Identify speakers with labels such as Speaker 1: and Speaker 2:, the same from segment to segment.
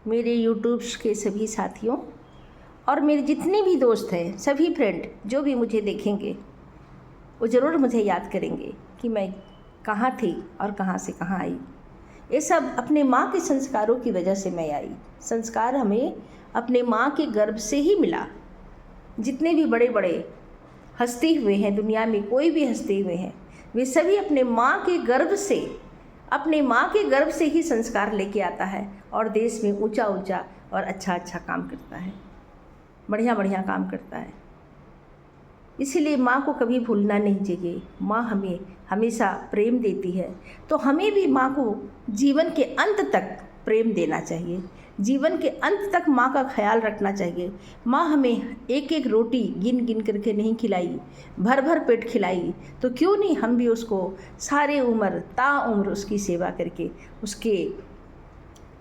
Speaker 1: मेरे यूट्यूब के सभी साथियों और मेरे जितने भी दोस्त हैं, सभी फ्रेंड जो भी मुझे देखेंगे वो ज़रूर मुझे याद करेंगे कि मैं कहाँ थी और कहाँ से कहाँ आई। ये सब अपने माँ के संस्कारों की वजह से मैं आई। संस्कार हमें अपने माँ के गर्भ से ही मिला। जितने भी बड़े बड़े हस्ती हुए हैं दुनिया में, कोई भी हस्ती हुए हैं, वे सभी अपने माँ के गर्भ से, अपने माँ के गर्भ से ही संस्कार लेके आता है और देश में ऊंचा ऊंचा और अच्छा अच्छा काम करता है, बढ़िया बढ़िया काम करता है। इसीलिए माँ को कभी भूलना नहीं चाहिए। माँ हमें हमेशा प्रेम देती है, तो हमें भी माँ को जीवन के अंत तक प्रेम देना चाहिए। जीवन के अंत तक माँ का ख्याल रखना चाहिए। माँ हमें एक एक रोटी गिन गिन करके नहीं खिलाई, भर भर पेट खिलाई, तो क्यों नहीं हम भी उसको सारे उम्र ताउम्र उसकी सेवा करके उसके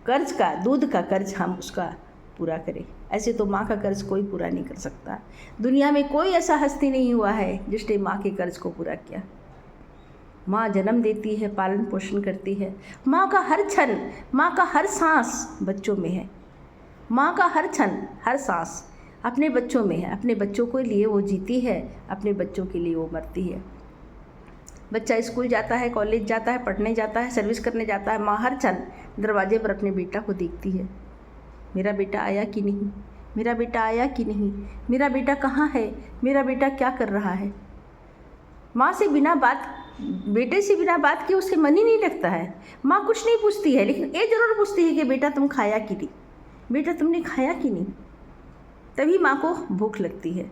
Speaker 1: कर्ज का, दूध का कर्ज हम उसका पूरा करें। ऐसे तो माँ का कर्ज कोई पूरा नहीं कर सकता। दुनिया में कोई ऐसा हस्ती नहीं हुआ है जिसने माँ के कर्ज को पूरा किया। माँ जन्म देती है, पालन पोषण करती है। माँ का हर क्षण, माँ का हर सांस बच्चों में है। माँ का हर क्षण, हर सांस अपने बच्चों में है। अपने बच्चों के लिए वो जीती है, अपने बच्चों के लिए वो मरती है। बच्चा स्कूल जाता है, कॉलेज जाता है, पढ़ने जाता है, सर्विस करने जाता है। माँ हर क्षण दरवाजे पर अपने बेटा को देखती है, मेरा बेटा आया कि नहीं, मेरा बेटा आया कि नहीं, मेरा बेटा कहाँ है, मेरा बेटा क्या कर रहा है। माँ से बिना बात, बेटे से बिना बात किए उसके मन ही नहीं लगता है। माँ कुछ नहीं पूछती है, लेकिन ये ज़रूर पूछती है कि बेटा तुम खाया कि नहीं, बेटा तुमने खाया कि नहीं। तभी माँ को भूख लगती है।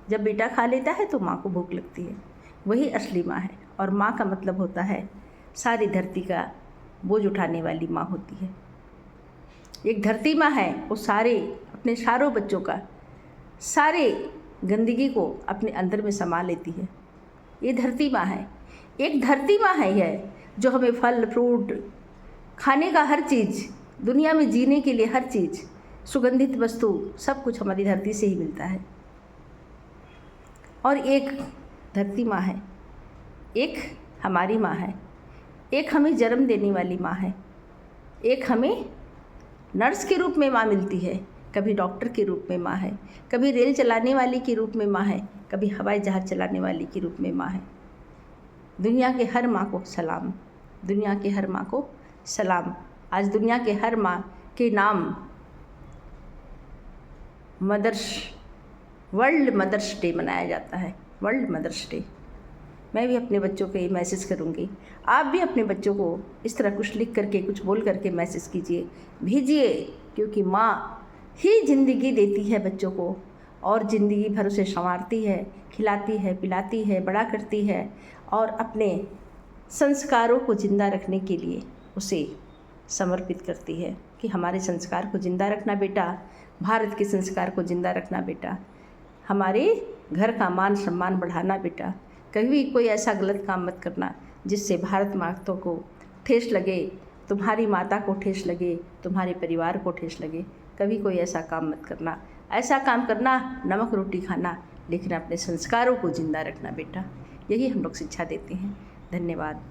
Speaker 1: जब बेटा खा लेता है तो माँ को भूख लगती है। वही असली माँ है। और माँ का मतलब होता है सारी धरती का बोझ उठाने वाली माँ होती है। एक धरती माँ है, वो सारे अपने सारों बच्चों का सारे गंदगी को अपने अंदर में समा लेती है। ये धरती माँ है। एक धरती माँ है यह, जो हमें फल फ्रूट खाने का हर चीज़, दुनिया में जीने के लिए हर चीज़, सुगंधित वस्तु सब कुछ हमारी धरती से ही मिलता है। और एक धरती माँ है, एक हमारी माँ है, एक हमें जन्म देने वाली माँ है, एक हमें नर्स के रूप में माँ मिलती है, कभी डॉक्टर के रूप में माँ है, कभी रेल चलाने वाली के रूप में माँ है, कभी हवाई जहाज़ चलाने वाली के रूप में माँ है। दुनिया के हर माँ को सलाम, दुनिया के हर माँ को सलाम। आज दुनिया के हर माँ के नाम वर्ल्ड मदर्स डे मनाया जाता है, वर्ल्ड मदर्स डे। मैं भी अपने बच्चों को ये मैसेज करूँगी, आप भी अपने बच्चों को इस तरह कुछ लिख करके, कुछ बोल करके मैसेज कीजिए, भेजिए, क्योंकि माँ ही ज़िंदगी देती है बच्चों को और ज़िंदगी भर उसे संवारती है, खिलाती है, पिलाती है, बड़ा करती है और अपने संस्कारों को ज़िंदा रखने के लिए उसे समर्पित करती है कि हमारे संस्कार को ज़िंदा रखना बेटा, भारत के संस्कार को ज़िंदा रखना बेटा, हमारे घर का मान सम्मान बढ़ाना बेटा। कभी भी कोई ऐसा गलत काम मत करना जिससे भारत माता को ठेस लगे, तुम्हारी माता को ठेस लगे, तुम्हारे परिवार को ठेस लगे। कभी कोई ऐसा काम मत करना। ऐसा काम करना नमक रोटी खाना, लेकिन अपने संस्कारों को ज़िंदा रखना बेटा। यही हम लोग शिक्षा देते हैं। धन्यवाद।